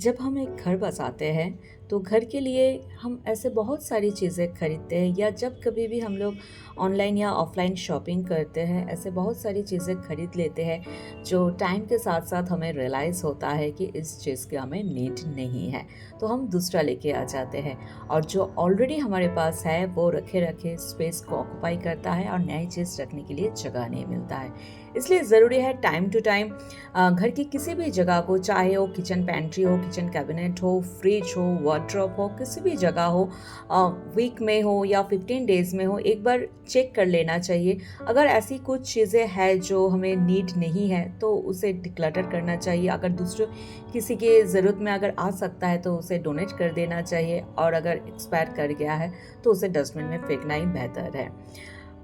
जब हम एक घर बसाते हैं तो घर के लिए हम ऐसे बहुत सारी चीज़ें खरीदते हैं या जब कभी भी हम लोग ऑनलाइन या ऑफलाइन शॉपिंग करते हैं ऐसे बहुत सारी चीज़ें खरीद लेते हैं जो टाइम के साथ साथ हमें रियलाइज़ होता है कि इस चीज़ की हमें नीड नहीं है, तो हम दूसरा लेके आ जाते हैं और जो ऑलरेडी हमारे पास है वो रखे रखे स्पेस को ऑक्यूपाई करता है और नई चीज़ रखने के लिए जगह नहीं मिलता है। इसलिए ज़रूरी है टाइम टू टाइम घर की किसी भी जगह को, चाहे वो किचन पेंट्री हो, किचन कैबिनेट हो, फ्रिज हो, वार्डरोब हो, किसी भी जगह हो, वीक में हो या 15 डेज़ में हो, एक बार चेक कर लेना चाहिए। अगर ऐसी कुछ चीज़ें हैं जो हमें नीड नहीं है तो उसे डिक्लटर करना चाहिए। अगर दूसरों किसी के ज़रूरत में अगर आ सकता है तो उसे डोनेट कर देना चाहिए और अगर एक्सपायर कर गया है तो उसे डस्टबिन में फेंकना ही बेहतर है।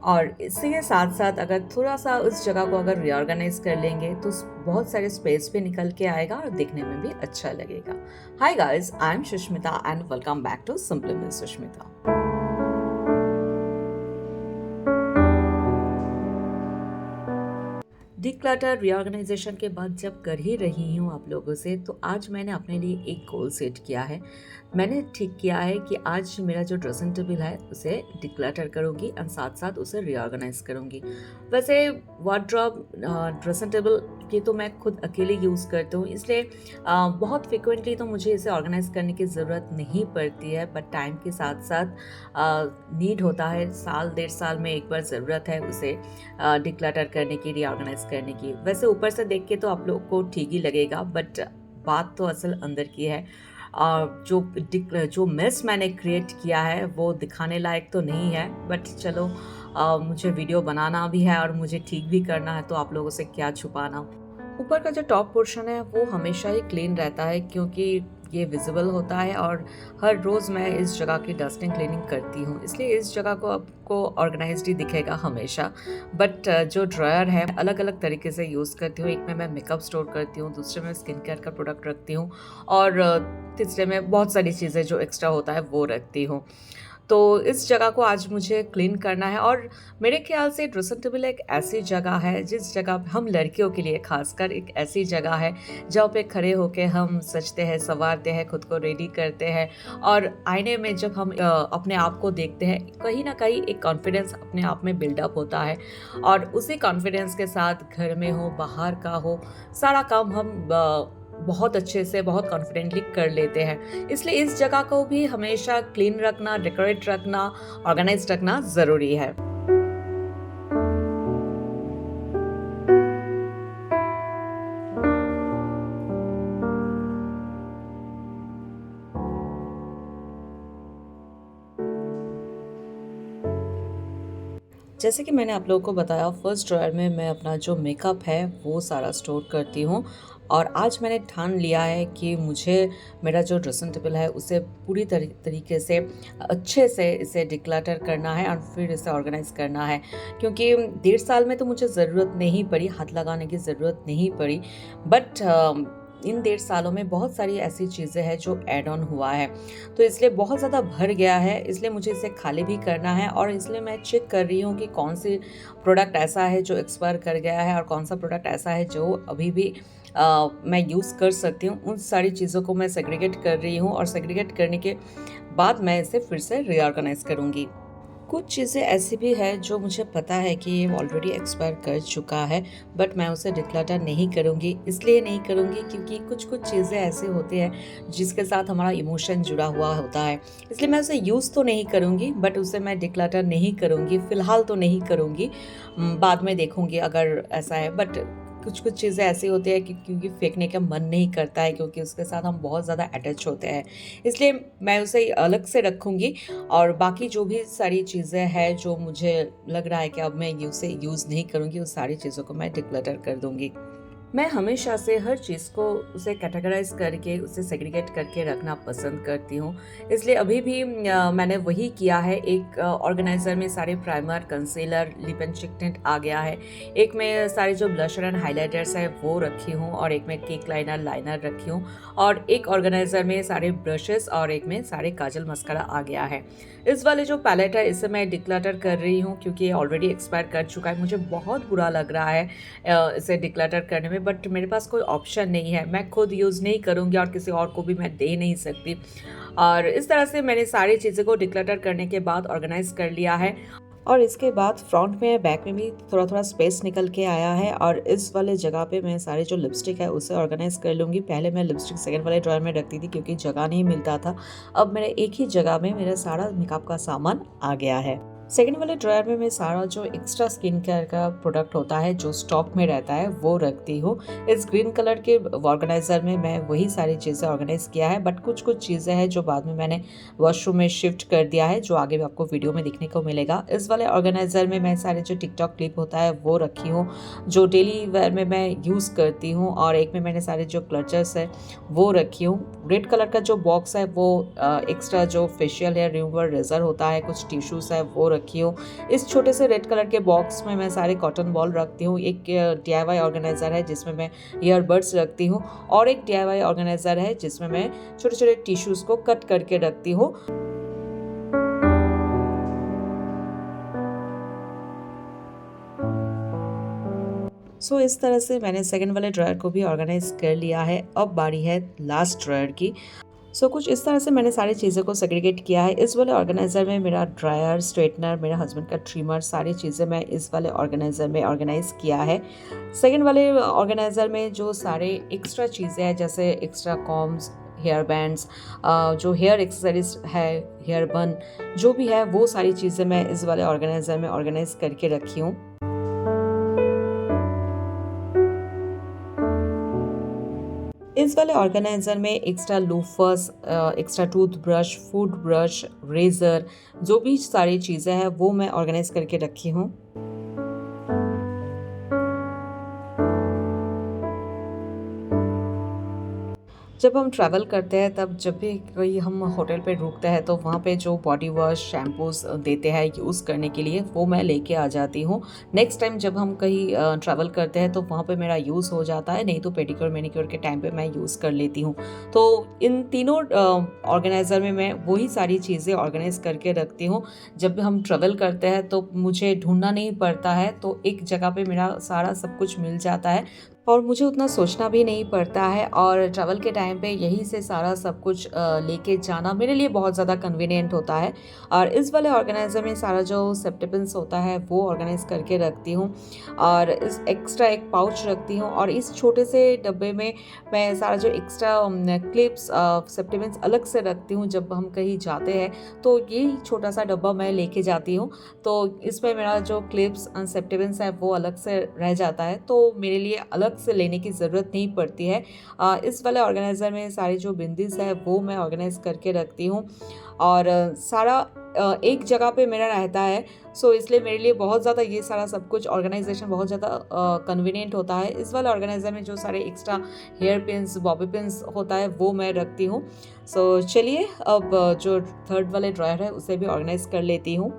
और इसी के साथ-साथ अगर थोड़ा-सा उस जगह को अगर रीऑर्गेनाइज़ कर लेंगे तो बहुत सारे स्पेस भी निकल के आएगा और दिखने में भी अच्छा लगेगा। Hi guys, I am Sushmita and welcome back to simply with Sushmita. Declutter reorganization के बाद जब कर ही रही हूँ आप लोगों से, तो आज मैंने अपने लिए एक गोल सेट किया है। मैंने ठीक किया है कि आज मेरा जो ड्रेसिंग टेबल है उसे डिक्लटर करूँगी और साथ साथ उसे रीऑर्गेनाइज करूँगी। वैसे वार्डरोब ड्रेसिंग टेबल की तो मैं खुद अकेले यूज़ करती हूँ, इसलिए बहुत फ्रिक्वेंटली तो मुझे इसे ऑर्गेनाइज करने की ज़रूरत नहीं पड़ती है, बट टाइम के साथ साथ नीड होता है। साल डेढ़ साल में एक बार ज़रूरत है उसे डिक्लटर करने की, रीऑर्गेनाइज करने की। वैसे ऊपर से देख के तो आप लोग को ठीक ही लगेगा, बट बात तो असल अंदर की है। जो मेस मैंने क्रिएट किया है वो दिखाने लायक तो नहीं है, बट चलो, मुझे वीडियो बनाना भी है और मुझे ठीक भी करना है, तो आप लोगों से क्या छुपाना। ऊपर का जो टॉप पोर्शन है वो हमेशा ही क्लीन रहता है क्योंकि ये विजिबल होता है और हर रोज़ मैं इस जगह की डस्टिंग क्लीनिंग करती हूँ, इसलिए इस जगह को आपको ऑर्गेनाइज्ड ही दिखेगा हमेशा। बट जो ड्रायर है अलग अलग तरीके से यूज़ करती हूँ। एक में मैं मेकअप स्टोर करती हूँ, दूसरे में स्किन केयर का प्रोडक्ट रखती हूँ और तीसरे में बहुत सारी चीज़ें जो एक्स्ट्रा होता है वो रखती हूँ। तो इस जगह को आज मुझे क्लीन करना है और मेरे ख्याल से ड्रेसिंग टेबल एक ऐसी जगह है जिस जगह पे हम लड़कियों के लिए खासकर एक ऐसी जगह है जहाँ पे खड़े होके हम सजते हैं, संवारते हैं, खुद को रेडी करते हैं और आईने में जब हम अपने आप को देखते हैं, कहीं ना कहीं एक कॉन्फिडेंस अपने आप में बिल्डअप होता है और उसी कॉन्फिडेंस के साथ घर में हो, बाहर का हो, सारा काम हम बहुत अच्छे से, बहुत कॉन्फिडेंटली कर लेते हैं। इसलिए इस जगह को भी हमेशा क्लीन रखना, डेकोरेट रखना, ऑर्गेनाइज रखना ज़रूरी है। जैसे कि मैंने आप लोगों को बताया, फर्स्ट ड्रॉयर में मैं अपना जो मेकअप है वो सारा स्टोर करती हूँ और आज मैंने ठान लिया है कि मुझे मेरा जो ड्रेसिंग टेबल है उसे पूरी तरीके से अच्छे से इसे डिक्लटर करना है और फिर इसे ऑर्गेनाइज करना है, क्योंकि डेढ़ साल में तो मुझे ज़रूरत नहीं पड़ी, हाथ लगाने की ज़रूरत नहीं पड़ी, बट इन डेढ़ सालों में बहुत सारी ऐसी चीज़ें हैं जो ऐड ऑन हुआ है, तो इसलिए बहुत ज़्यादा भर गया है। इसलिए मुझे इसे खाली भी करना है और इसलिए मैं चेक कर रही हूँ कि कौन सी प्रोडक्ट ऐसा है जो एक्सपायर कर गया है और कौन सा प्रोडक्ट ऐसा है जो अभी भी मैं यूज़ कर सकती हूँ। उन सारी चीज़ों को मैं सेग्रीगेट कर रही हूँ और सेग्रीगेट करने के बाद मैं इसे फिर से रीऑर्गेनाइज करूँगी। कुछ चीज़ें ऐसी भी है जो मुझे पता है कि ये ऑलरेडी एक्सपायर कर चुका है, बट मैं उसे डिक्लटर नहीं करूँगी। इसलिए नहीं करूँगी क्योंकि कुछ चीज़ें ऐसे होती हैं जिसके साथ हमारा इमोशन जुड़ा हुआ होता है, इसलिए मैं उसे यूज़ तो नहीं करूँगी, बट उसे मैं डिक्लटर नहीं करूँगी, फ़िलहाल तो नहीं करूँगी। बाद में देखूँगी अगर ऐसा है, बट कुछ चीज़ें ऐसी होती है कि क्योंकि फेंकने का मन नहीं करता है, क्योंकि उसके साथ हम बहुत ज़्यादा अटैच होते हैं, इसलिए मैं उसे अलग से रखूँगी और बाकी जो भी सारी चीज़ें हैं जो मुझे लग रहा है कि अब मैं उसे यूज़ नहीं करूँगी, उस सारी चीज़ों को मैं डिक्लटर कर दूँगी। मैं हमेशा से हर चीज़ को उसे कैटेगराइज़ करके, उसे सेग्रीगेट करके रखना पसंद करती हूँ। इसलिए अभी भी मैंने वही किया है। एक ऑर्गेनाइज़र में सारे primer, concealer, lip and cheek tint आ गया है। एक में सारे जो ब्लशर एंड हाइलाइटर्स हैं वो रखी हूँ और एक में केक लाइनर, लाइनर रखी हूँ और एक ऑर्गेनाइज़र में सारे ब्रशेस और एक में सारे काजल मस्कारा आ गया है। इस वाले जो पैलेट है इसे मैं डिक्लटर कर रही हूँ क्योंकि ये ऑलरेडी एक्सपायर कर चुका है। मुझे बहुत बुरा लग रहा है इसे डिक्लटर करने में। में, बट मेरे पास कोई ऑप्शन नहीं है, मैं खुद यूज़ नहीं करूँगी और किसी और को भी मैं दे नहीं सकती। और इस तरह से मैंने सारी चीज़ों को डिक्लटर करने के बाद ऑर्गेनाइज़ कर लिया है। और इसके बाद फ्रंट में बैक में भी थोड़ा थोड़ा स्पेस निकल के आया है, और इस वाले जगह पे मैं सारे जो लिपस्टिक है उसे ऑर्गेनाइज कर लूँगी। पहले मैं लिपस्टिक सेकंड वाले ड्रॉयर में रखती थी क्योंकि जगह नहीं मिलता था। अब मेरे एक ही जगह में मेरा सारा मेकअप का सामान आ गया है। सेकंड वाले ड्रॉयर में मैं सारा जो एक्स्ट्रा स्किन केयर का प्रोडक्ट होता है जो स्टॉक में रहता है वो रखती हूँ। इस ग्रीन कलर के ऑर्गेनाइज़र में मैं वही सारी चीज़ें ऑर्गेनाइज किया है, बट कुछ कुछ चीज़ें हैं जो बाद में मैंने वॉशरूम में शिफ्ट कर दिया है, जो आगे आपको वीडियो में दिखने को मिलेगा। इस वाले ऑर्गेनाइज़र में मैं सारे जो टिकटॉक क्लिप होता है वो रखी हूँ, जो डेली वेयर में मैं यूज़ करती हूँ, और एक में मैंने सारे जो क्लचर्स है वो रखी हूँ। रेड कलर का जो बॉक्स है वो एक्स्ट्रा जो फेशियल हेयर रिमूवर रेजर होता है, कुछ टिश्यूज़ है वो रखी हूँ। इस छोटे से रेड कलर के बॉक्स में मैं सारे कॉटन बॉल रखती हूँ। एक DIY ऑर्गेनाइज़र है जिसमें मैं ईयरबड्स रखती हूँ, और एक DIY ऑर्गेनाइज़र है जिसमें मैं छोटे छोटे टिश्यूज़ को कट करके रखती हूँ। इस तरह से मैंने सेकंड वाले ड्रॉयर को भी ऑर्गेनाइज कर लिया है। अब बारी है लास्ट ड्रॉयर की। कुछ इस तरह से मैंने सारी चीज़ों को सेग्रीगेट किया है। इस वाले ऑर्गेनाइज़र में मेरा ड्रायर, स्ट्रेटनर, मेरे हस्बैंड का ट्रिमर, सारी चीज़ें मैं इस वाले ऑर्गेनाइज़र में ऑर्गेनाइज़ किया है। सेकंड वाले ऑर्गेनाइज़र में जो सारे एक्स्ट्रा चीज़ें हैं, जैसे एक्स्ट्रा कॉम्स, हेयर बैंड्स, जो हेयर एक्सेसरीज है, हेयर बन, जो भी है वो सारी चीज़ें मैं इस वाले ऑर्गेनाइज़र में ऑर्गेनाइज़ करके रखी हूँ। इस वाले ऑर्गेनाइज़र में extra loafers, extra toothbrush, food brush, razor, जो भी सारी चीज़ें हैं वो मैं ऑर्गेनाइज़ करके रखी हूँ। जब हम ट्रैवल करते हैं तब जब भी कोई हम होटल पे रुकते हैं तो वहाँ पे जो बॉडी वॉश, शैम्पूस देते हैं यूज़ करने के लिए, वो मैं लेके आ जाती हूँ। नेक्स्ट टाइम जब हम कहीं ट्रैवल करते हैं तो वहाँ पे मेरा यूज़ हो जाता है, नहीं तो पेडिक्योर मैनिक्योर के टाइम पे मैं यूज़ कर लेती हूँ। तो इन तीनों ऑर्गेनाइज़र में मैं वही सारी चीज़ें ऑर्गेनाइज़ करके रखती हूँ। जब भी हम ट्रैवल करते हैं तो मुझे ढूँढना नहीं पड़ता है, तो एक जगह पे मेरा सारा सब कुछ मिल जाता है और मुझे उतना सोचना भी नहीं पड़ता है, और ट्रैवल के टाइम पे यहीं से सारा सब कुछ लेके जाना मेरे लिए बहुत ज़्यादा कन्वीनियंट होता है। और इस वाले ऑर्गेनाइज़र में सारा जो सेप्टेपिन्स होता है वो ऑर्गेनाइज़ करके रखती हूँ, और इस एक्स्ट्रा एक पाउच रखती हूँ, और इस छोटे से डब्बे में मैं सारा जो एक्स्ट्रा क्लिप्स, सेप्टेपिन्स अलग से रखती हूँ। जब हम कहीं जाते हैं तो ये छोटा सा डब्बा मैं लेके जाती हूँ, तो इसमें मेरा जो क्लिप्स सेप्टेपिन्स है वो अलग से रह जाता है, तो मेरे लिए अलग से लेने की ज़रूरत नहीं पड़ती है। इस वाले ऑर्गेनाइज़र में सारी जो बिंदीज़ है वो मैं ऑर्गेनाइज़ करके रखती हूँ, और सारा एक जगह पे मेरा रहता है। इसलिए मेरे लिए बहुत ज़्यादा ये सारा सब कुछ ऑर्गेनाइजेशन बहुत ज़्यादा कन्वीनियंट होता है। इस वाले ऑर्गेनाइज़र में जो सारे extra hair pins, bobby pins होता है वो मैं रखती हूँ। चलिए अब जो थर्ड वाले ड्रॉयर है उसे भी ऑर्गेनाइज़ कर लेती हूँ।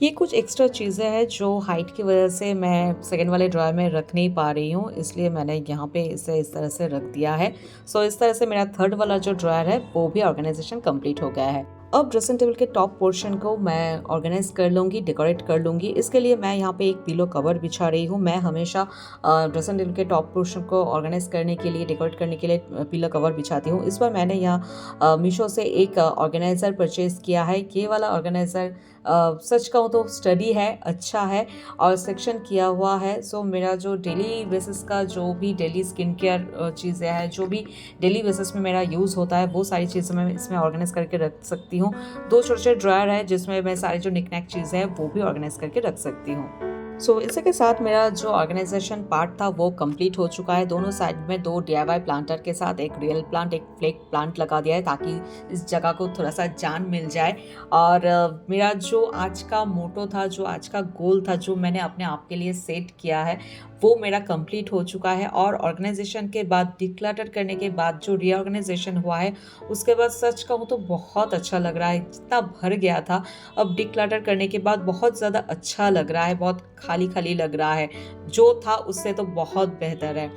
ये कुछ एक्स्ट्रा चीज़ें हैं जो हाइट की वजह से मैं सेकंड वाले ड्रॉयर में रख नहीं पा रही हूँ, इसलिए मैंने यहाँ पे इसे इस तरह से रख दिया है। इस तरह से मेरा थर्ड वाला जो ड्रॉयर है वो भी ऑर्गेनाइजेशन कंप्लीट हो गया है। अब ड्रेसिंग टेबल के टॉप पोर्शन को मैं ऑर्गेनाइज कर लूँगी, डेकोरेट कर लूँगी। इसके लिए मैं यहाँ पे एक पिलो कवर बिछा रही हूँ। मैं हमेशा ड्रेसिंग टेबल के टॉप पोर्शन को ऑर्गेनाइज करने के लिए, डेकोरेट करने के लिए पिलो कवर बिछाती हूँ। इस बार मैंने यहाँ मीशो से एक ऑर्गेनाइज़र परचेज़ किया है। ये वाला ऑर्गेनाइज़र सच कहूँ तो स्टडी है, अच्छा है और सेक्शन किया हुआ है। मेरा जो डेली बेसिस का जो भी डेली स्किन केयर चीज़ें हैं, जो भी डेली बेसिस में मेरा यूज़ होता है वो सारी चीज़ें मैं इसमें ऑर्गेनाइज करके रख सकती हूँ। 2 छोटे-छोटे ड्रॉयर है जिसमें मैं सारी जो निक-नैक चीज़ें हैं वो भी ऑर्गेनाइज करके रख सकती हूँ। इसी के साथ मेरा जो ऑर्गेनाइजेशन पार्ट था वो कंप्लीट हो चुका है। दोनों साइड में 2 डीआईवाई प्लांटर के साथ एक रियल प्लांट, एक फ्लेक प्लांट लगा दिया है ताकि इस जगह को थोड़ा-सा जान मिल जाए। और मेरा जो आज का मोटो था, जो आज का गोल था, जो मैंने अपने आप के लिए सेट किया है, वो मेरा कंप्लीट हो चुका है। और ऑर्गेनाइजेशन के बाद, डिक्लटर करने के बाद जो रीऑर्गेनाइजेशन हुआ है, उसके बाद सच कहूँ तो बहुत अच्छा लग रहा है। जितना भर गया था, अब डिक्लटर करने के बाद बहुत ज़्यादा अच्छा लग रहा है, बहुत खाली-खाली लग रहा है। जो था उससे तो बहुत बेहतर है।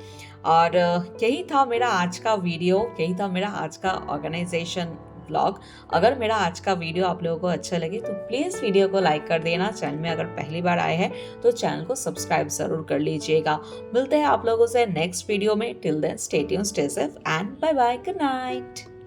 और यही था मेरा आज का वीडियो, यही था मेरा आज का ऑर्गेनाइज़ेशन व्लॉग। अगर मेरा आज का वीडियो आप लोगों को अच्छा लगे तो प्लीज़ वीडियो को लाइक कर देना। चैनल में अगर पहली बार आए हैं तो चैनल को सब्सक्राइब ज़रूर कर लीजिएगा। मिलते हैं आप लोगों से नेक्स्ट वीडियो में। Till then stay tuned, stay safe and bye bye, good night.